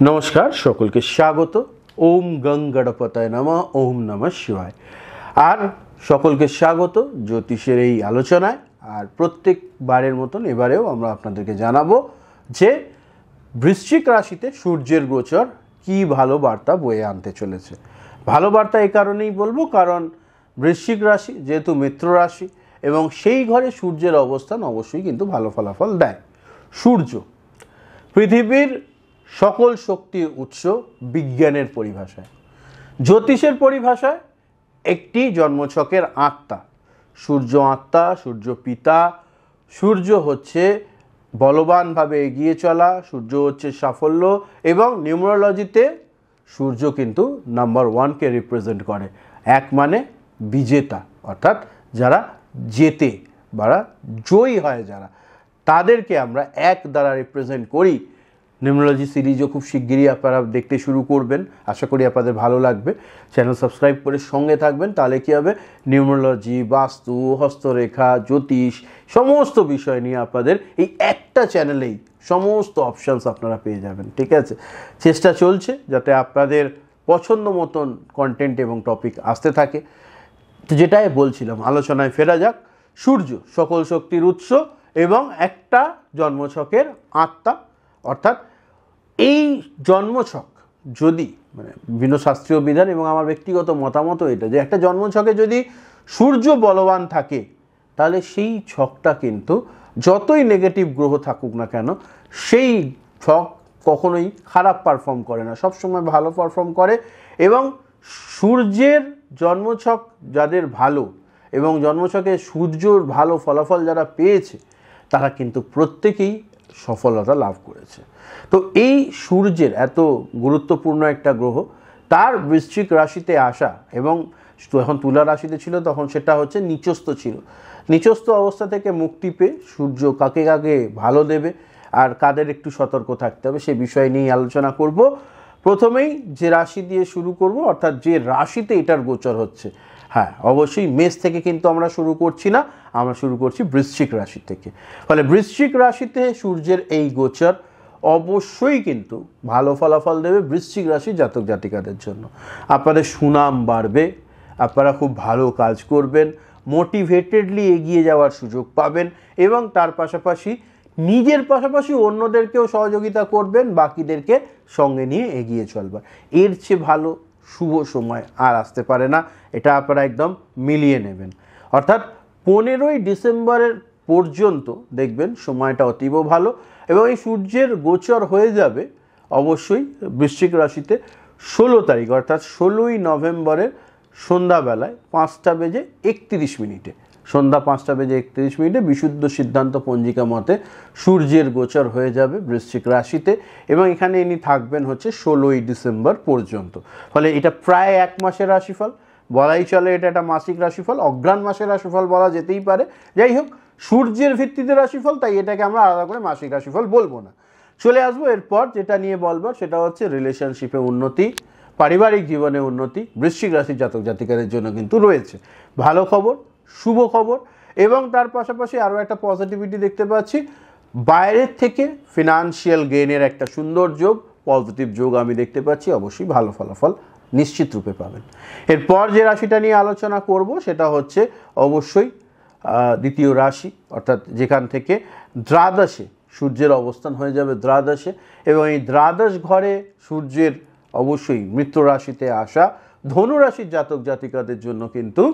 নমস্কার, সকলকে স্বাগত। ওম গং গণপতায় নমঃ, ওম নমঃ শিবায়। আর সকলকে স্বাগত জ্যোতিষের এই আলোচনায়। আর প্রত্যেকবারের মতন এবারেও আমরা আপনাদেরকে জানাবো যে বৃশ্চিক রাশিতে সূর্যের গোচর কি ভালো বার্তা বয়ে আনতে চলেছে। ভালো বার্তা এই কারণেই বলবো, কারণ বৃশ্চিক রাশি যেহেতু মিত্র রাশি এবং সেই ঘরে সূর্যের অবস্থান অবশ্যই কিন্তু ভালো ফলাফল দেয়। সূর্য পৃথিবীর সকল শক্তির উৎস বিজ্ঞানের পরিভাষায়, জ্যোতিষের পরিভাষায় একটি জন্মছকের আত্মা। সূর্য আত্মা, সূর্য পিতা, সূর্য হচ্ছে বলবানভাবে এগিয়ে চলা, সূর্য হচ্ছে সাফল্য, এবং নিউমারোলজিতে সূর্য কিন্তু নাম্বার 1কে রিপ্রেজেন্ট করে। এক মানে বিজেতা, অর্থাৎ যারা জেতে বা জয়ী হয় যারা, তাদেরকে আমরা এক দ্বারা রিপ্রেজেন্ট করি। নিউমারোলজি সিরিজও খুব শিগগিরই আপনারা দেখতে শুরু করবেন, আশা করি আপনাদের ভালো লাগবে। চ্যানেল সাবস্ক্রাইব করে সঙ্গে থাকবেন, তাহলে কী হবে, নিউমারোলজি, বাস্তু, হস্তরেখা, জ্যোতিষ সমস্ত বিষয় নিয়ে আপনাদের এই একটা চ্যানেলেই সমস্ত অপশানস আপনারা পেয়ে যাবেন। ঠিক আছে, চেষ্টা চলছে যাতে আপনাদের পছন্দ মতন কন্টেন্ট এবং টপিক আসতে থাকে। তো যেটাই বলছিলাম, আলোচনায় ফেরা যাক। সূর্য সকল শক্তির উৎস এবং একটা জন্মছকের আত্মা, অর্থাৎ এই জন্মছক যদি বিভিন্ন শাস্ত্রীয় বিধান এবং আমার ব্যক্তিগত মতামত এটা, যে একটা জন্মছকে যদি সূর্য বলবান থাকে তাহলে সেই ছকটা কিন্তু যতই নেগেটিভ গ্রহ থাকুক না কেন, সেই ছক কখনোই খারাপ পারফর্ম করে না, সবসময় ভালো পারফর্ম করে। এবং সূর্যের জন্মছক যাদের ভালো এবং জন্মছকে সূর্যর ভালো ফলাফল যারা পেয়েছে, তারা কিন্তু প্রত্যেকেই সফলতা লাভ করেছে। তো এই সূর্যের এত গুরুত্বপূর্ণ একটা গ্রহ, তার বৃশ্চিক রাশিতে আসা, এবং যখন তুলা রাশিতে ছিল তখন সেটা হচ্ছে নিচস্থ ছিল। নিচস্থ অবস্থা থেকে মুক্তি পেয়ে সূর্য কাকে কাকে ভালো দেবে আর কাদের একটু সতর্ক থাকতে হবে, সে বিষয় নিয়ে আলোচনা করব। প্রথমেই যে রাশি দিয়ে শুরু করব, অর্থাৎ যে রাশিতে এটার গোচর হচ্ছে, হ্যাঁ অবশ্যই মেষ থেকে কিন্তু আমরা শুরু করছি না, আমরা শুরু করছি বৃশ্চিক রাশি থেকে। ফলে বৃশ্চিক রাশিতে সূর্যের এই গোচর অবশ্যই কিন্তু ভালো ফলাফল দেবে বৃশ্চিক রাশির জাতক জাতিকাদের জন্য। আপনাদের সুনাম বাড়বে, আপনারা খুব ভালো কাজ করবেন, মোটিভেটেডলি এগিয়ে যাওয়ার সুযোগ পাবেন, এবং তার পাশাপাশি নিজের পাশাপাশি অন্যদেরকেও সহযোগিতা করবেন, বাকিদেরকে সঙ্গে নিয়ে এগিয়ে চলবার। এর চেয়ে ভালো শুভ সময় আর আসতে পারে না, এটা আপনারা একদম মিলিয়ে নেবেন। অর্থাৎ 15ই ডিসেম্বরের পর্যন্ত দেখবেন সময়টা অতীব ভালো, এবং এই সূর্যের গোচর হয়ে যাবে অবশ্যই বৃশ্চিক রাশিতে 16 তারিখ, অর্থাৎ 16ই নভেম্বরের সন্ধ্যাবেলায় 5:31, সন্ধ্যা 5:31 বিশুদ্ধ সিদ্ধান্ত পঞ্জিকা মতে সূর্যের গোচর হয়ে যাবে বৃশ্চিক রাশিতে, এবং এখানে ইনি থাকবেন হচ্ছে 16ই ডিসেম্বর পর্যন্ত। ফলে এটা প্রায় এক মাসের রাশিফল বলাই চলে, এটা একটা মাসিক রাশিফল, অঘ্রাণ মাসের রাশিফল বলা যেতেই পারে। যাই হোক, সূর্যের ভিত্তিতে রাশিফল, তাই এটাকে আমরা আলাদা করে মাসিক রাশিফল বলবো না। চলে আসবো এরপর যেটা নিয়ে বলবার, সেটা হচ্ছে রিলেশনশিপে উন্নতি, পারিবারিক জীবনে উন্নতি বৃশ্চিক রাশির জাতক জাতিকাদের জন্য কিন্তু রয়েছে। ভালো খবর, শুভ খবর, এবং তার পাশাপাশি আরও একটা পজিটিভিটি দেখতে পাচ্ছি, বাইরের থেকে ফিনান্সিয়াল গেইনের একটা সুন্দর যোগ, পজিটিভ যোগ আমি দেখতে পাচ্ছি। অবশ্যই ভালো ফলাফল নিশ্চিত রূপে পাবেন। এরপর যে রাশিটা নিয়ে আলোচনা করব সেটা হচ্ছে অবশ্যই দ্বিতীয় রাশি, অর্থাৎ যেখান থেকে দ্বাদশে সূর্যের অবস্থান হয়ে যাবে দ্বাদশে, এবং এই দ্বাদশ ঘরে সূর্যের অবশ্যই মিত্র রাশিতে আসা ধনু রাশির জাতক জাতিকাদের জন্য কিন্তু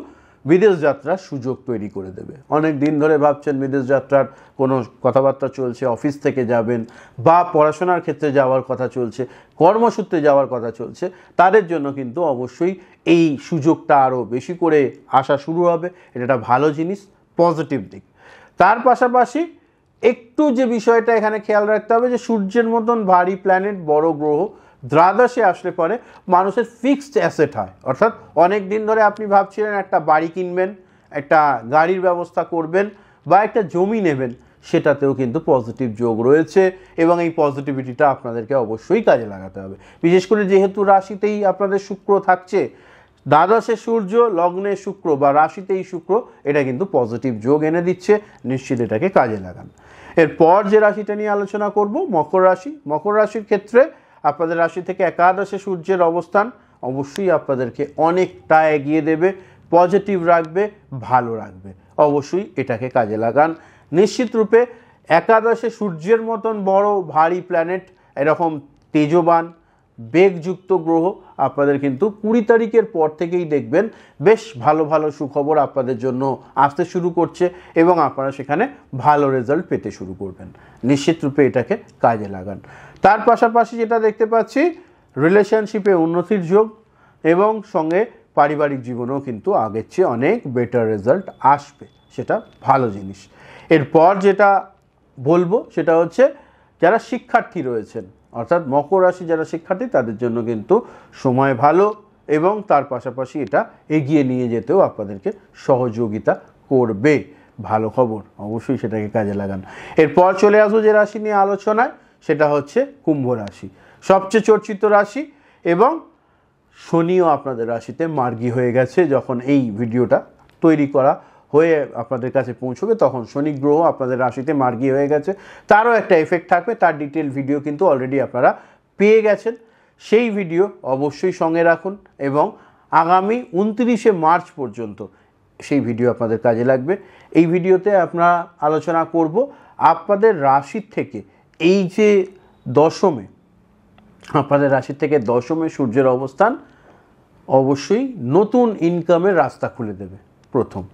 বিদেশ যাত্রার সুযোগ তৈরি করে দেবে। অনেক দিন ধরে ভাবছেন বিদেশ যাত্রার কোনো কথাবার্তা চলছে, অফিস থেকে যাবেন বা পড়াশোনার ক্ষেত্রে যাওয়ার কথা চলছে, কর্মসূত্রে যাওয়ার কথা চলছে, তাদের জন্য কিন্তু অবশ্যই এই সুযোগটা আরও বেশি করে আসা শুরু হবে। এটা একটা ভালো জিনিস, পজিটিভ দিক। তার পাশাপাশি একটু যে বিষয়টা এখানে খেয়াল রাখতে হবে, যে সূর্যের মতন ভারী প্ল্যানেট, বড় গ্রহ দ্বাদশে আসলে পরে মানুষের ফিক্সড অ্যাসেট হয়। অর্থাৎ অনেক দিন ধরে আপনি ভাবছিলেন একটা বাড়ি কিনবেন, একটা গাড়ির ব্যবস্থা করবেন বা একটা জমি নেবেন, সেটাতেও কিন্তু পজিটিভ যোগ রয়েছে, এবং এই পজিটিভিটিটা আপনাদেরকে অবশ্যই কাজে লাগাতে হবে। বিশেষ করে যেহেতু রাশিতেই আপনাদের শুক্র থাকছে, দ্বাদশে সূর্য, লগ্নে শুক্র বা রাশিতেই শুক্র, এটা কিন্তু পজিটিভ যোগ এনে দিচ্ছে, নিশ্চিত এটাকে কাজে লাগান। এরপর যে রাশিটা নিয়ে আলোচনা করব মকর রাশি। মকর রাশির ক্ষেত্রে আপনাদের রাশি থেকে একাদশে সূর্যের অবস্থান অবশ্যই আপনাদেরকে অনেকটা এগিয়ে দেবে, পজিটিভ রাখবে, ভালো রাখবে। অবশ্যই এটাকে কাজে লাগান। নিশ্চিত রূপে একাদশে সূর্যের মতন বড় ভারী প্ল্যানেট, এরকম তেজবান বেগযুক্ত গ্রহ আপনাদের কিন্তু 20 তারিখের পর থেকেই দেখবেন বেশ ভালো ভালো সুখবর আপনাদের জন্য আসতে শুরু করছে এবং আপনারা সেখানে ভালো রেজাল্ট পেতে শুরু করবেন। নিশ্চিত রূপে এটাকে কাজে লাগান। তার পাশাপাশি যেটা দেখতে পাচ্ছি রিলেশনশিপে উন্নতির যোগ এবং সঙ্গে পারিবারিক জীবনেও কিন্তু আগের চেয়ে অনেক বেটার রেজাল্ট আসবে, সেটা ভালো জিনিস। এরপর যেটা বলবো সেটা হচ্ছে যারা শিক্ষার্থী রয়েছেন, অর্থাৎ মকর রাশি যারা শিক্ষার্থী তাদের জন্য কিন্তু সময় ভালো এবং তার পাশাপাশি এটা এগিয়ে নিয়ে যেতেও আপনাদেরকে সহযোগিতা করবে। ভালো খবর, অবশ্যই সেটাকে কাজে লাগান। এরপর চলে আসবো যে রাশি নিয়ে আলোচনায়, সেটা হচ্ছে কুম্ভ রাশি, সবচেয়ে চর্চিত রাশি এবং শনিও আপনাদের রাশিতে মার্গী হয়ে গেছে। যখন এই ভিডিওটা তৈরি করা হয়ে আপনাদের কাছে পৌঁছবে তখন শনি গ্রহ আপনাদের রাশিতে মার্গী হয়ে গেছে, তারও একটা এফেক্ট থাকবে। তার ডিটেল ভিডিও কিন্তু অলরেডি আপনারা পেয়ে গেছেন, সেই ভিডিও অবশ্যই সঙ্গে রাখুন এবং আগামী 29শে মার্চ পর্যন্ত সেই ভিডিও আপনাদের কাজে লাগবে। এই ভিডিওতে আমরা আলোচনা করব আপনাদের রাশির থেকে এই যে দশমে, আপনাদের রাশির থেকে দশমে সূর্যের অবস্থান অবশ্যই নতুন ইনকামের রাস্তা খুলে দেবে প্রথম।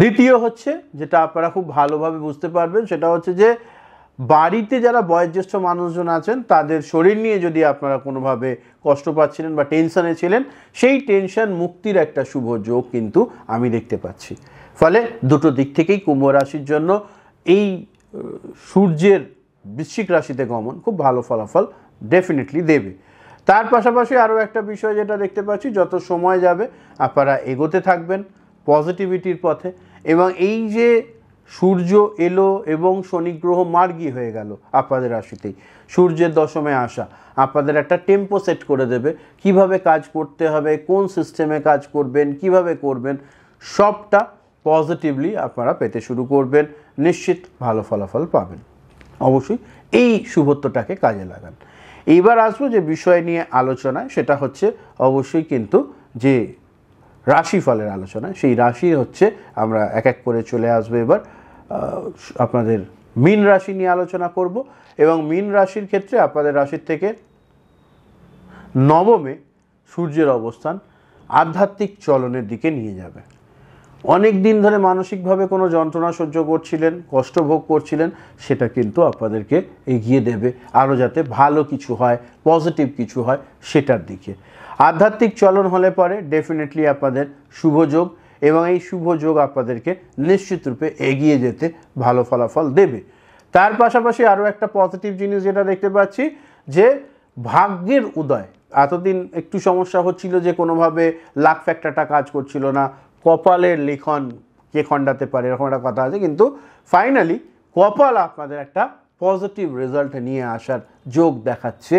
দ্বিতীয় হচ্ছে যেটা আপনারা খুব ভালোভাবে বুঝতে পারবেন সেটা হচ্ছে যে বাড়িতে যারা বয়োজ্যেষ্ঠ মানুষজন আছেন তাদের শরীর নিয়ে যদি আপনারা কোনোভাবে কষ্ট পাচ্ছিলেন বা টেনশনে ছিলেন, সেই টেনশন মুক্তির একটা শুভ যোগ কিন্তু আমি দেখতে পাচ্ছি। ফলে দুটো দিক থেকেই কুম্ভ রাশির জন্য এই সূর্যের বৃশ্চিক রাশিতে গমন খুব ভালো ফলাফল ডেফিনেটলি দেবে। তার পাশাপাশি আরও একটা বিষয় যেটা দেখতে পাচ্ছি, যত সময় যাবে আপনারা এগোতে থাকবেন পজিটিভিটির পথে এবং এই যে সূর্য এলো এবং শনি গ্রহ মার্গী হয়ে গেল আপনাদের রাশিতেই, সূর্যের দশমে আসা আপনাদের একটা টেম্পো সেট করে দেবে, কিভাবে কাজ করতে হবে, কোন সিস্টেমে কাজ করবেন, কিভাবে করবেন, সবটা পজিটিভলি আপনারা পেতে শুরু করবেন, নিশ্চিত ভালো ফলাফল পাবেন। অবশ্যই এই শুভত্বটাকে কাজে লাগান। এইবার আসবো যে বিষয় নিয়ে আলোচনায়, সেটা হচ্ছে অবশ্যই কিন্তু যে রাশিফলের আলোচনা, সেই রাশি হচ্ছে আমরা এক এক করে চলে আসবো। এবার আপনাদের মীন রাশি নিয়ে আলোচনা করব এবং মীন রাশির ক্ষেত্রে আপনাদের রাশির থেকে নবমে সূর্যের অবস্থান আধ্যাত্মিক চলনের দিকে নিয়ে যাবে। অনেক দিন ধরে মানসিকভাবে কোনো যন্ত্রণা সহ্য করছিলেন, কষ্ট ভোগ করছিলেন, সেটা কিন্তু আপনাদেরকে এগিয়ে দেবে আরও যাতে ভালো কিছু হয়, পজিটিভ কিছু হয় সেটার দিকে। আধ্যাত্মিক চলন হলে পরে ডেফিনেটলি আপনাদের শুভ যোগ এবং এই শুভ যোগ আপনাদেরকে নিশ্চিত রূপে এগিয়ে যেতে ভালো ফলাফল দেবে। তার পাশাপাশি আরও একটা পজিটিভ জিনিস যেটা দেখতে পাচ্ছি যে ভাগ্যের উদয়। এতদিন একটু সমস্যা হচ্ছিল যে কোনোভাবে লাক ফ্যাক্টরটা কাজ করছিল না, কপালের লিখন কে খণ্ডাতে পারে এরকম একটা কথা আছে, কিন্তু ফাইনালি কপাল আপনাদের একটা পজিটিভ রেজাল্ট নিয়ে আসার যোগ দেখাচ্ছে,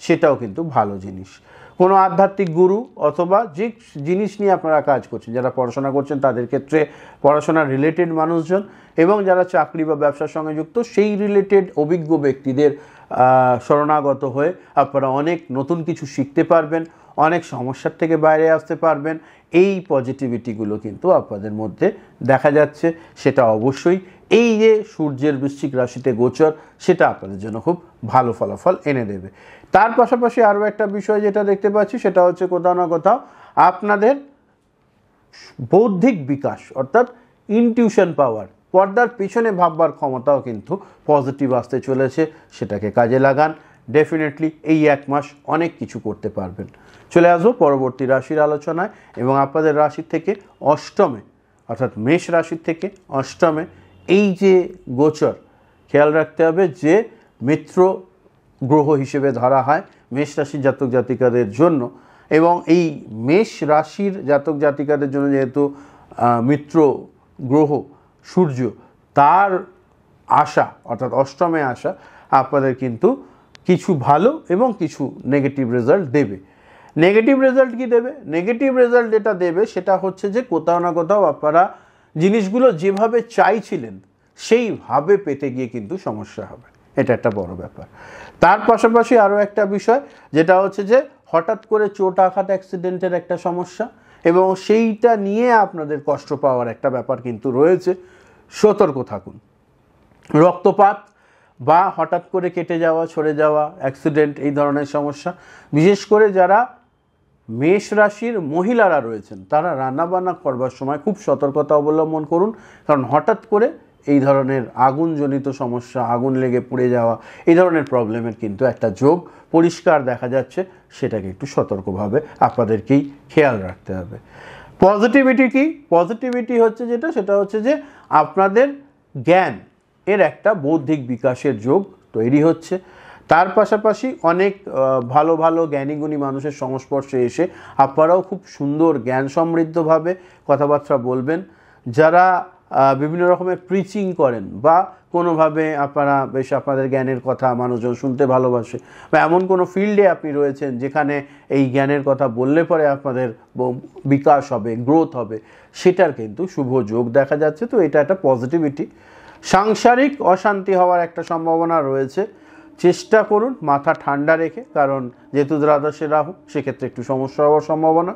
সেটাও কিন্তু ভালো জিনিস। কোনো আধ্যাত্মিক গুরু অথবা যে জিনিস নিয়ে আপনারা কাজ করছেন, যারা পড়াশোনা করছেন তাদের ক্ষেত্রে পড়াশোনা রিলেটেড মানুষজন এবং যারা চাকরি বা ব্যবসার সঙ্গে যুক্ত সেই রিলেটেড অভিজ্ঞ ব্যক্তিদের শরণাগত হয়ে আপনারা অনেক নতুন কিছু শিখতে পারবেন, অনেক সমস্যার থেকে বাইরে আসতে পারবেন। এই পজিটিভিটিগুলো কিন্তু আপনাদের মধ্যে দেখা যাচ্ছে, সেটা অবশ্যই এই যে সূর্যের বৃশ্চিক রাশিতে গোচর সেটা আপনাদের জন্য খুব ভালো ফলাফল এনে দেবে। তার পাশাপাশি আরও একটা বিষয় যেটা দেখতে পাচ্ছি সেটা হচ্ছে কোথাও না কোথাও আপনাদের বৌদ্ধিক বিকাশ অর্থাৎ ইনটিউশন পাওয়ার, পর্দার পিছনে ভাববার ক্ষমতাও কিন্তু পজিটিভ আসতে চলেছে, সেটাকে কাজে লাগান। ডেফিনেটলি এই এক মাস অনেক কিছু করতে পারবেন। চলে আসবো পরবর্তী রাশির আলোচনায় এবং আপনাদের রাশি থেকে অষ্টমে অর্থাৎ মেষ রাশির থেকে অষ্টমে এই যে গোচর, খেয়াল রাখতে হবে যে মিত্র গ্রহ হিসেবে ধরা হয় মেষ রাশির জাতক জাতিকাদের জন্য এবং এই মেষ রাশির জাতক জাতিকাদের জন্য যেহেতু মিত্র গ্রহ সূর্য, তার আসা অর্থাৎ অষ্টমে আসা আপনাদের কিন্তু কিছু ভালো এবং কিছু নেগেটিভ রেজাল্ট দেবে। নেগেটিভ রেজাল্ট কি দেবে? নেগেটিভ রেজাল্ট যেটা দেবে সেটা হচ্ছে যে কোথাও না কোথাও আপনারা জিনিসগুলো যেভাবে চাইছিলেন সেইভাবে পেতে গিয়ে কিন্তু সমস্যা হবে, এটা একটা বড় ব্যাপার। তার পাশাপাশি আরও একটা বিষয় যেটা হচ্ছে যে হঠাৎ করে চোট আঘাত অ্যাক্সিডেন্টের একটা সমস্যা, এবং সেইটা নিয়ে আপনাদের কষ্ট পাওয়ার একটা ব্যাপার কিন্তু রয়েছে। সতর্ক থাকুন। রক্তপাত বা হঠাৎ করে কেটে যাওয়া, ছড়ে যাওয়া, অ্যাক্সিডেন্ট, এই ধরনের সমস্যা, বিশেষ করে যারা মেষ রাশির মহিলারা রয়েছেন তারা রান্নাবান্না করবার সময় খুব সতর্কতা অবলম্বন করুন, কারণ হঠাৎ করে এই ধরনের আগুনজনিত সমস্যা, আগুন লেগে পুড়ে যাওয়া, এই ধরনের প্রবলেমের কিন্তু একটা যোগ পরিষ্কার দেখা যাচ্ছে। সেটাকে একটু সতর্কভাবে আপনাদেরকেই খেয়াল রাখতে হবে। পজিটিভিটি কি? পজিটিভিটি হচ্ছে যেটা, সেটা হচ্ছে যে আপনাদের জ্ঞান এর একটা বৌদ্ধিক বিকাশের যোগ তৈরি হচ্ছে। তার পাশাপাশি অনেক ভালো ভালো জ্ঞানীগুণী মানুষের সংস্পর্শে এসে আপনারাও খুব সুন্দর জ্ঞান সমৃদ্ধভাবে কথাবার্তা বলবেন। যারা বিভিন্ন রকমের প্রিচিং করেন বা কোনোভাবে আপনারা বেশ আপনাদের জ্ঞানের কথা মানুষজন শুনতে ভালোবাসে, বা এমন কোনো ফিল্ডে আপনি রয়েছেন যেখানে এই জ্ঞানের কথা বললে পরে আপনাদের বিকাশ হবে, গ্রোথ হবে, সেটার কিন্তু শুভ যোগ দেখা যাচ্ছে। তো এটা একটা পজিটিভিটি। সাংসারিক অশান্তি হওয়ার একটা সম্ভাবনা রয়েছে। চেষ্টা করুন মাথা ঠান্ডা রেখে, কারণ যেহেতু দ্বাদশে রাহু, সেক্ষেত্রে একটু সমস্যা হওয়ার সম্ভাবনা,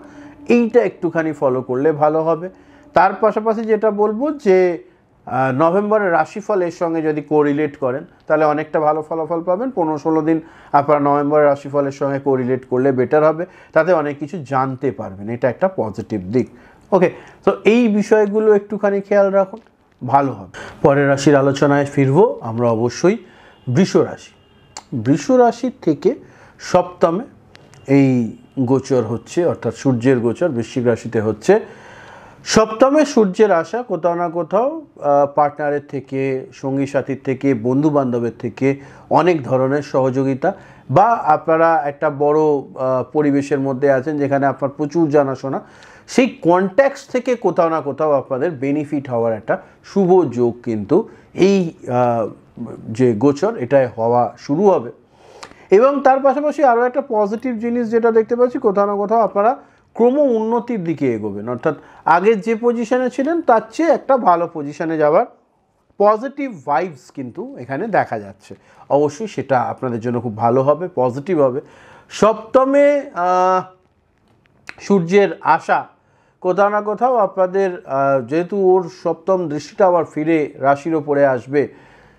এইটা একটুখানি ফলো করলে ভালো হবে। তার পাশাপাশি যেটা বলবো যে নভেম্বরের রাশিফল এর সঙ্গে যদি কোরিলেট করেন তাহলে অনেকটা ভালো ফলাফল পাবেন। 15-16 দিন আপনারা নভেম্বরের রাশিফলের সঙ্গে কোরিলেট করলে বেটার হবে, তাতে অনেক কিছু জানতে পারবেন, এটা একটা পজিটিভ দিক। ওকে, তো এই বিষয়গুলো একটুখানি খেয়াল রাখুন, ভালো হবে। পরের রাশির আলোচনায় ফিরবো আমরা অবশ্যই বৃষ রাশি। বৃষ রাশির থেকে সপ্তমে এই গোচর হচ্ছে, অর্থাৎ সূর্যের গোচর বৃশ্চিক রাশিতে হচ্ছে। সপ্তমে সূর্যের আসা কোথাও না কোথাও পার্টনারের থেকে, সঙ্গী সাথীর থেকে, বন্ধু বান্ধবের থেকে অনেক ধরনের সহযোগিতা, বা আপনারা একটা বড় পরিবেশের মধ্যে আছেন যেখানে আপনার প্রচুর জানাশোনা, সেই কন্ট্যাক্টস থেকে কোথাও না কোথাও আপনাদের বেনিফিট হওয়ার একটা শুভ যোগ কিন্তু এই যে গোচর এটাই হওয়া শুরু হবে। এবং তার পাশাপাশি আরও একটা পজিটিভ জিনিস যেটা দেখতে পাচ্ছি, কোথাও না কোথাও আপনারা ক্রম উন্নতির দিকে এগোবেন, অর্থাৎ আগের যে পজিশনে ছিলেন তার চেয়ে একটা ভালো পজিশনে যাওয়ার পজিটিভ ভাইবস কিন্তু এখানে দেখা যাচ্ছে। অবশ্যই সেটা আপনাদের জন্য খুব ভালো হবে, পজিটিভ হবে। সপ্তমে সূর্যের আসা কোথাও না কোথাও আপনাদের, যেহেতু ওর সপ্তম দৃষ্টিটা আবার ফিরে রাশির ওপরে আসবে,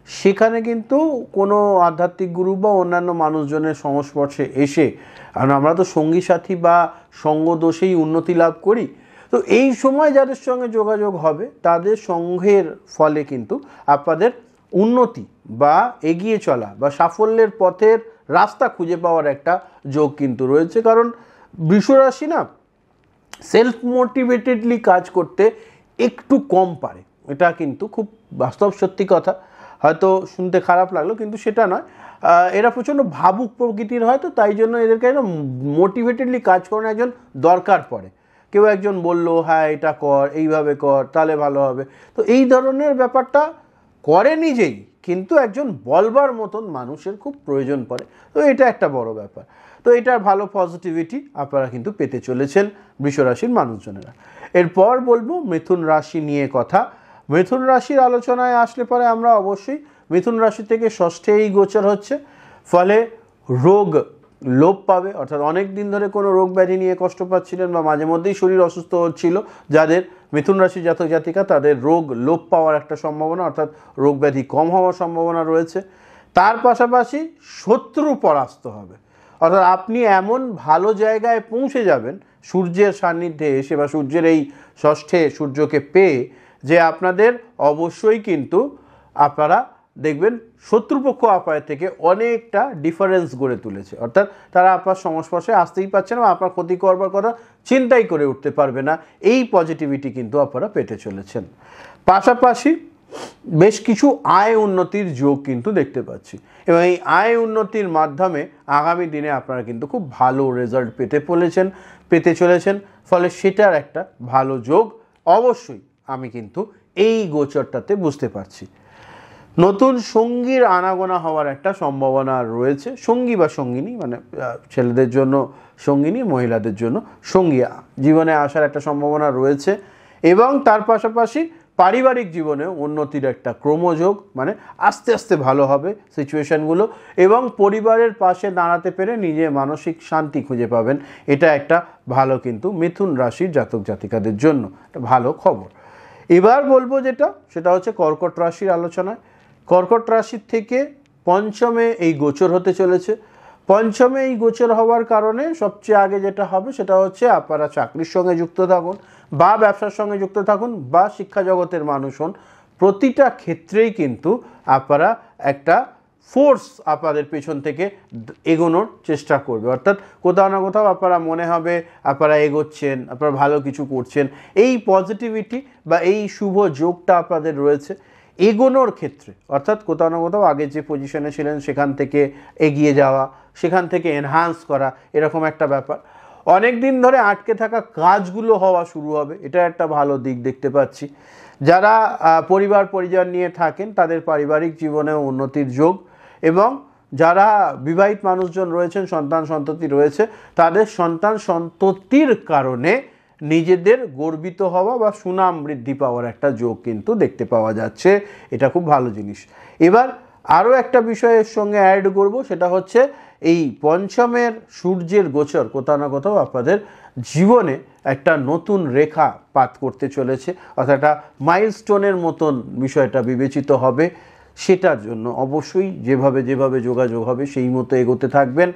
সেখানে কিন্তু কোনো আধ্যাত্মিক গুরু বা অন্যান্য মানুষজনের সংস্পর্শে এসে, কারণ আমরা তো সঙ্গী সাথী বা সঙ্গ দোষেই উন্নতি লাভ করি, তো এই সময় যাদের সঙ্গে যোগাযোগ হবে তাদের সঙ্গের ফলে কিন্তু আপনাদের উন্নতি বা এগিয়ে চলা বা সাফল্যের পথের রাস্তা খুঁজে পাওয়ার একটা যোগ কিন্তু রয়েছে। কারণ বৃষ রাশি না সেলফ মোটিভেটেডলি কাজ করতে একটু কম পারে, এটা কিন্তু খুব বাস্তব সত্যি কথা। হয়তো শুনতে খারাপ লাগলো, কিন্তু সেটা নয়। এরা প্রচণ্ড ভাবুক প্রকৃতির হয়, তো তাই জন্য এদেরকে একদম মোটিভেটেডলি কাজ করার একজন দরকার পড়ে। কেউ একজন বললো হ্যাঁ এটা কর, এইভাবে কর, তাহলে ভালো হবে, তো এই ধরনের ব্যাপারটা করে নিজেই, কিন্তু একজন বলবার মতন মানুষের খুব প্রয়োজন পড়ে। তো এটা একটা বড় ব্যাপার। তো এটার ভালো পজিটিভিটি আপনারা কিন্তু পেতে চলেছেন বৃষ রাশির মানুষজনেরা। এরপর বলবো মিথুন রাশি নিয়ে কথা। মিথুন রাশির আলোচনায় আসলে পরে আমরা অবশ্যই মিথুন রাশি থেকে ষষ্ঠে এই গোচর হচ্ছে, ফলে রোগ লোপ পাবে, অর্থাৎ অনেক দিন ধরে কোনো রোগ ব্যাধি নিয়ে কষ্ট পাচ্ছিলেন বা মাঝে মধ্যেই শরীর অসুস্থ হচ্ছিল, যাদের মিথুন রাশি জাতক জাতিকা তাদের রোগ লোপ পাওয়ার একটা সম্ভাবনা, অর্থাৎ রোগ ব্যাধি কম হওয়ার সম্ভাবনা রয়েছে। তার পাশাপাশি শত্রু পরাস্ত হবে, অর্থাৎ আপনি এমন ভালো জায়গায় পৌঁছে যাবেন সূর্যের সান্নিধ্যে এসে বা সূর্যের এই ষষ্ঠে সূর্যকে পেয়ে, যে আপনাদের অবশ্যই কিন্তু আপনারা দেখবেন শত্রুপক্ষ আপনার থেকে অনেকটা ডিফারেন্স গড়ে তুলেছে, অর্থাৎ তারা আপনার সংস্পর্শে আসতেই পারছে না, আপনার ক্ষতি করবার কথা চিন্তাই করে উঠতে পারবে না। এই পজিটিভিটি কিন্তু আপনারা পেতে চলেছেন। পাশাপাশি বেশ কিছু আয় উন্নতির যোগ কিন্তু দেখতে পাচ্ছি, এবং এই আয় উন্নতির মাধ্যমে আগামী দিনে আপনারা কিন্তু খুব ভালো রেজাল্ট পেতে চলেছেন, ফলে সেটার একটা ভালো যোগ অবশ্যই আমি কিন্তু এই গোচরটাতে বুঝতে পারছি। নতুন সঙ্গীর আনাগোনা হওয়ার একটা সম্ভাবনা রয়েছে, সঙ্গী বা সঙ্গিনী, মানে ছেলেদের জন্য সঙ্গিনী, মহিলাদের জন্য সঙ্গী জীবনে আসার একটা সম্ভাবনা রয়েছে। এবং তার পাশাপাশি পারিবারিক জীবনে উন্নতির একটা ক্রমযোগ, মানে আস্তে আস্তে ভালো হবে সিচুয়েশানগুলো, এবং পরিবারের পাশে দাঁড়াতে পেরে নিজে মানসিক শান্তি খুঁজে পাবেন। এটা একটা ভালো কিন্তু মিথুন রাশির জাতক জাতিকাদের জন্য একটা ভালো খবর। এবার বলবো সেটা হচ্ছে কর্কট রাশির আলোচনায়। কর্কট রাশির থেকে পঞ্চমে এই গোচর হতে চলেছে। পঞ্চমে এই গোচর হওয়ার কারণে সবচেয়ে আগে যেটা হবে সেটা হচ্ছে আপনারা চাকরির সঙ্গে যুক্ত থাকুন বা ব্যবসার সঙ্গে যুক্ত থাকুন বা শিক্ষা জগতের মানুষ হন, প্রতিটা ক্ষেত্রেই কিন্তু আপনারা একটা ফোর্স আপনাদের পেছন থেকে এগোনোর চেষ্টা করবে। অর্থাৎ কোথাও না কোথাও আপনারা মনে হবে আপনারা এগোচ্ছেন, আপনারা ভালো কিছু করছেন। এই পজিটিভিটি বা এই শুভ যোগটা আপনাদের রয়েছে এগোনোর ক্ষেত্রে, অর্থাৎ কোথাও না কোথাও আগে যে পজিশনে ছিলেন সেখান থেকে এগিয়ে যাওয়া, সেখান থেকে এনহান্স করা, এরকম একটা ব্যাপার। অনেক দিন ধরে আটকে থাকা কাজগুলো হওয়া শুরু হবে, এটা একটা ভালো দিক দেখতে পাচ্ছি। যারা পরিবার পরিজন নিয়ে থাকেন তাদের পারিবারিক জীবনেও উন্নতির যোগ, এবং যারা বিবাহিত মানুষজন রয়েছেন, সন্তান সন্ততি রয়েছে, তাদের সন্তান সন্ততির কারণে নিজেদের গর্বিত হওয়া বা সুনাম বৃদ্ধি পাওয়ার একটা যোগ কিন্তু দেখতে পাওয়া যাচ্ছে। এটা খুব ভালো জিনিস। এবার আরও একটা বিষয়ের সঙ্গে অ্যাড করব, সেটা হচ্ছে এই পঞ্চমের সূর্যের গোচর কোথাও না কোথাও আপনাদের জীবনে একটা নতুন রেখা পাত করতে চলেছে, অর্থাৎ একটা মাইলস্টোনের মতন বিষয়টা বিবেচিত হবে। সেটার জন্য অবশ্যই যেভাবে যেভাবে যোগাযোগ হবে সেই মতো এগোতে থাকবেন।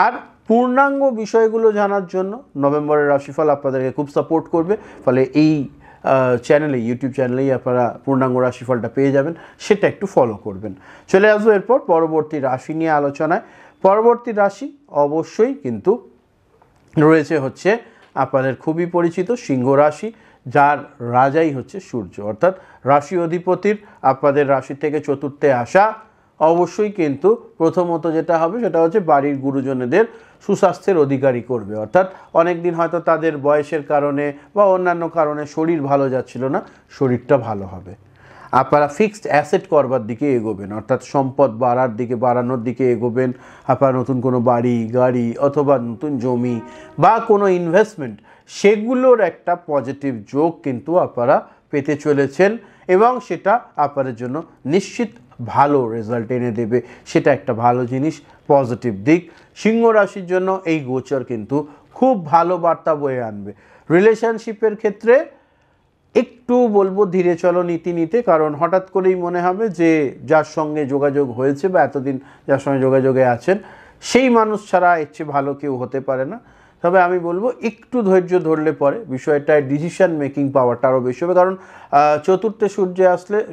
আর পূর্ণাঙ্গ বিষয়গুলো জানার জন্য নভেম্বরের রাশিফল আপনাদেরকে খুব সাপোর্ট করবে, ফলে এই চ্যানেলে, ইউটিউব চ্যানেলেই আপনারা পূর্ণাঙ্গ রাশিফলটা পেয়ে যাবেন, সেটা একটু ফলো করবেন। চলে আসবো এরপর পরবর্তী রাশি নিয়ে আলোচনায়। পরবর্তী রাশি অবশ্যই কিন্তু রয়েছে হচ্ছে আপনাদের খুবই পরিচিত সিংহ রাশি, যার রাজাই হচ্ছে সূর্য, অর্থাৎ রাশি অধিপতির আপনাদের রাশি থেকে চতুর্থে আসা অবশ্যই কিন্তু প্রথমত যেটা হবে সেটা হচ্ছে বাড়ির গুরুজনেদের সুস্বাস্থ্যের অধিকারী করবে। অর্থাৎ অনেক দিন হয়তো তাদের বয়সের কারণে বা অন্যান্য কারণে শরীর ভালো যাচ্ছিল না, শরীরটা ভালো হবে। আপনারা ফিক্সড অ্যাসেট করবার দিকে এগোবেন, অর্থাৎ সম্পদ বাড়ানোর দিকে এগোবেন। আপনারা নতুন কোনো বাড়ি গাড়ি অথবা নতুন জমি বা কোনো ইনভেস্টমেন্ট, সেগুলোর একটা পজিটিভ যোগ কিন্তু আপনারা পেতে চলেছেন, এবং সেটা আপনাদের জন্য নিশ্চিত ভালো রেজাল্ট এনে দেবে। সেটা একটা ভালো জিনিস, পজিটিভ দিক। সিংহ রাশির জন্য এই গোচর কিন্তু খুব ভালো বার্তা বয়ে আনবে। রিলেশনশিপের ক্ষেত্রে একটু বলবো ধীরে চলো নীতি নিতে, কারণ হঠাৎ করেই মনে হবে যে যার সঙ্গে যোগাযোগ হয়েছে বা এতদিন যার সঙ্গে যোগাযোগে আছেন সেই মানুষ ছাড়া এর চেয়ে ভালো কেউ হতে পারে না। তবে আমি বলবো একটু ধৈর্য ধরলে পরে বিষয়টায় ডিসিশন মেকিং পাওয়ারটা আরও বেশি হবে, কারণ চতুর্থে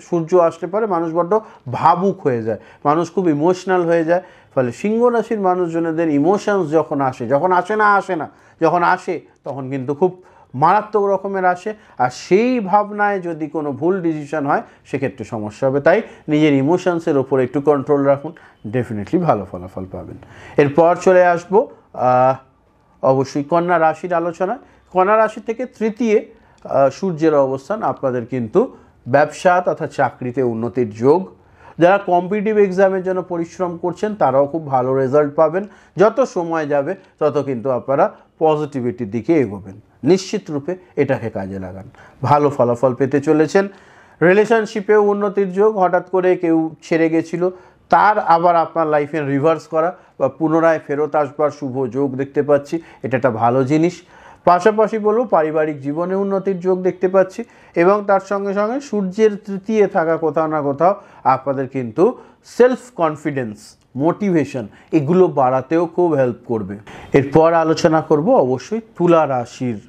সূর্য আসলে পরে মানুষ বড্ড ভাবুক হয়ে যায়, মানুষ খুব ইমোশনাল হয়ে যায়। ফলে সিংহ রাশির মানুষজনদের ইমোশনস যখন আসে তখন কিন্তু খুব মারাত্মক রকমের আসে, আর সেই ভাবনায় যদি কোনো ভুল ডিসিশন হয় সেক্ষেত্রে সমস্যা হবে। তাই নিজের ইমোশনসের ওপর একটু কন্ট্রোল রাখুন, ডেফিনেটলি ভালো ফলাফল পাবেন। এরপর চলে আসবো অবশ্যই কন্যা রাশির আলোচনায়। কন্যা রাশি থেকে তৃতীয় সূর্যের অবস্থান আপনাদের কিন্তু ব্যবসা তথা চাকরিতে উন্নতির যোগ। যারা কম্পিটিটিভ এক্সামের জন্য পরিশ্রম করছেন তারাও খুব ভালো রেজাল্ট পাবেন। যত সময় যাবে তত কিন্তু আপনারা পজিটিভিটির দিকে এগোবেন। নিশ্চিত রূপে এটাকে কাজে লাগান, ভালো ফলাফল পেতে চলেছেন। রিলেশনশিপেও উন্নতির যোগ, হঠাৎ করে কেউ ছেড়ে গেছিল তার আবার আপনার লাইফে রিভার্স করা বা পুনরায় ফেরত আসবার শুভ যোগ দেখতে পাচ্ছি, এটা একটা ভালো জিনিস। পাশাপাশি বলবো পারিবারিক জীবনে উন্নতির যোগ দেখতে পাচ্ছি, এবং তার সঙ্গে সঙ্গে সূর্যের তৃতীয় থাকা কোথাও না কোথাও আপনাদের কিন্তু সেলফ কনফিডেন্স, মোটিভেশন এগুলো বাড়াতেও খুব হেল্প করবে। এরপর আলোচনা করব অবশ্যই তুলা রাশির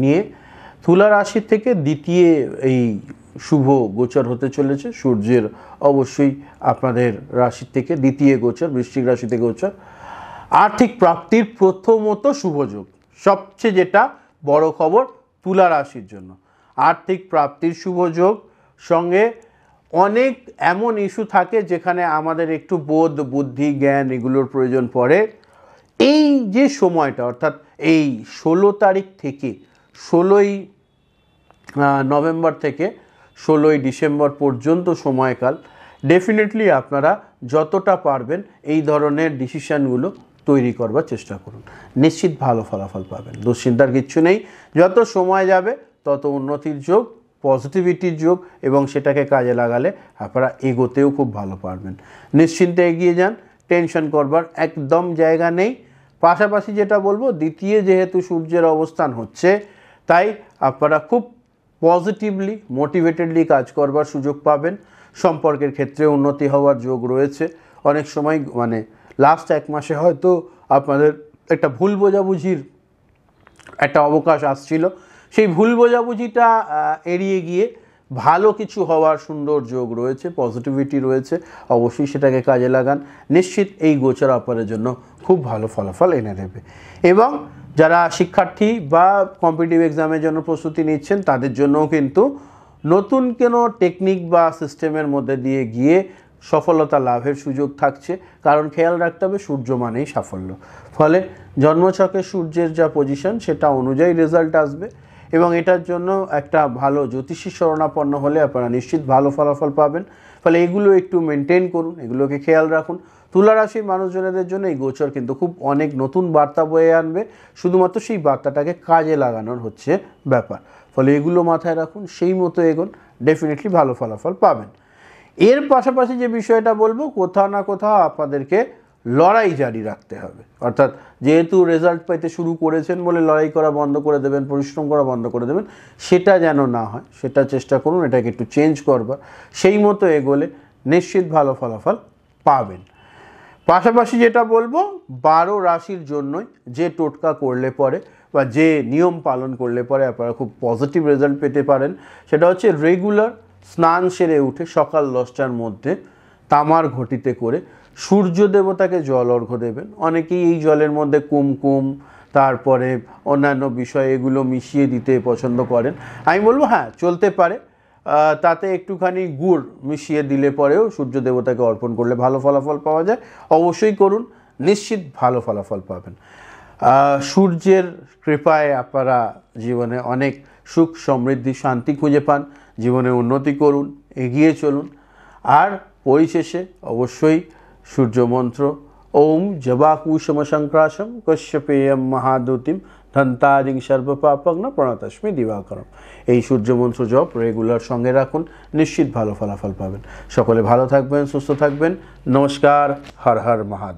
নিয়ে। তুলা রাশির থেকে দ্বিতীয় এই শুভ গোচর হতে চলেছে সূর্যের, অবশ্যই আপনাদের রাশির থেকে দ্বিতীয় গোচর, বৃশ্চিক রাশি থেকে গোচর। আর্থিক প্রাপ্তির প্রথমত শুভযোগ, সবচেয়ে যেটা বড় খবর তুলা রাশির জন্য আর্থিক প্রাপ্তির শুভযোগ। সঙ্গে অনেক এমন ইস্যু থাকে যেখানে আমাদের একটু বোধ বুদ্ধি জ্ঞান এগুলোর প্রয়োজন পড়ে। এই যে সময়টা অর্থাৎ এই 16 তারিখ থেকে 16ই নভেম্বর থেকে 16ই ডিসেম্বর পর্যন্ত সময়কাল, ডেফিনেটলি আপনারা যতটা পারবেন এই ধরনের ডিসিশানগুলো তৈরি করবার চেষ্টা করুন, নিশ্চিত ভালো ফলাফল পাবেন, দুশ্চিন্তার কিচ্ছু নেই। যত সময় যাবে তত উন্নতির যোগ পজিটিভিটির যোগ, এবং সেটাকে কাজে লাগালে আপনারা এগোতেও খুব ভালো পারবেন। নিশ্চিন্তে এগিয়ে যান, টেনশন করবার একদম জায়গা নেই। পাশাপাশি যেটা বলবো, দ্বিতীয় যেহেতু সূর্যের অবস্থান হচ্ছে, তাই আপনারা খুব পজিটিভলি মোটিভেটেডলি কাজ করবার সুযোগ পাবেন। সম্পর্কের ক্ষেত্রে উন্নতি হওয়ার যোগ রয়েছে। অনেক সময় মানে লাস্ট 1 মাসে হয়তো আপনাদের একটা ভুল বোঝাবুঝির একটা অবকাশ আসছিল, সেই ভুল বোঝাবুঝিটা এড়িয়ে গিয়ে ভালো কিছু হওয়ার সুন্দর যোগ রয়েছে, পজিটিভিটি রয়েছে। অবশ্যই সেটাকে কাজে লাগান, নিশ্চিত এই গোচর আপনাদের জন্য খুব ভালো ফলাফল এনে দেবে। এবং যারা শিক্ষার্থী বা কম্পিটিটিভ এক্সামের জন্য প্রস্তুতি নিচ্ছেন, তাদের জন্যও কিন্তু নতুন কোনো টেকনিক বা সিস্টেমের মধ্যে দিয়ে গিয়ে সফলতা লাভের সুযোগ থাকছে। কারণ খেয়াল রাখতে হবে, সূর্য মানেই সাফল্য। ফলে জন্মছকে সূর্যের যা পজিশন, সেটা অনুযায়ী রেজাল্ট আসবে। এবং এটার জন্য একটা ভালো জ্যোতিষী শরণাপন্ন হলে আপনারা নিশ্চিত ভালো ফলাফল পাবেন। ফলে এগুলো একটু মেনটেন করুন, এগুলোকে খেয়াল রাখুন। তুলা রাশির মানুষজনেদের জন্য এই গোচর কিন্তু খুব অনেক নতুন বার্তা বয়ে আনবে, শুধুমাত্র সেই বার্তাটাকে কাজে লাগানোর হচ্ছে ব্যাপার। ফলে এগুলো মাথায় রাখুন, সেই মতো এগোন, ডেফিনেটলি ভালো ফলাফল পাবেন। এর পাশাপাশি যে বিষয়টা বলবো, কোথাও না কোথাও আপনাদেরকে লড়াই জারি রাখতে হবে। অর্থাৎ যেহেতু রেজাল্ট পাইতে শুরু করেছেন বলে লড়াই করা বন্ধ করে দেবেন, পরিশ্রম করা বন্ধ করে দেবেন, সেটা যেন না হয়, সেটা চেষ্টা করুন এটাকে একটু চেঞ্জ করবার। সেই মতো এগোলে নিশ্চিত ভালো ফলাফল পাবেন। পাশাপাশি যেটা বলবো, 12 রাশির জন্যই যে টোটকা করলে পরে বা যে নিয়ম পালন করলে পরে আপনারা খুব পজিটিভ রেজাল্ট পেতে পারেন, সেটা হচ্ছে রেগুলার স্নান সেরে উঠে সকাল 10টার মধ্যে তামার ঘটিতে করে সূর্য দেবতাকে জল অর্ঘ্য দেবেন। অনেকেই এই জলের মধ্যে কুমকুম, তারপরে অন্যান্য বিষয় এগুলো মিশিয়ে দিতে পছন্দ করেন। আমি বলবো হ্যাঁ, চলতে পারে, তাতে একটুখানি গুড় মিশিয়ে দিলে পরেও সূর্য দেবতাকে অর্পণ করলে ভালো ফলাফল পাওয়া যায়। অবশ্যই করুন, নিশ্চিত ভালো ফলাফল পাবেন। সূর্যের কৃপায় আপনারা জীবনে অনেক সুখ, সমৃদ্ধি, শান্তি খুঁজে পান। জীবনে উন্নতি করুন, এগিয়ে চলুন। আর পরিশেষে অবশ্যই সূর্য মন্ত্র, ওম জবাকুশম সংক্রাসম কশ্যপেয়ম মহাদুতিম ধন্তারিং সর্বপাপগ্ন প্রণতস্মি দিবাকরম। এই সূর্য মন্ত্র জপ রেগুলার সঙ্গে রাখুন, নিশ্চিত ভালো ফলাফল পাবেন। সকলে ভালো থাকবেন, সুস্থ থাকবেন। নমস্কার, হর হর মহাদেব।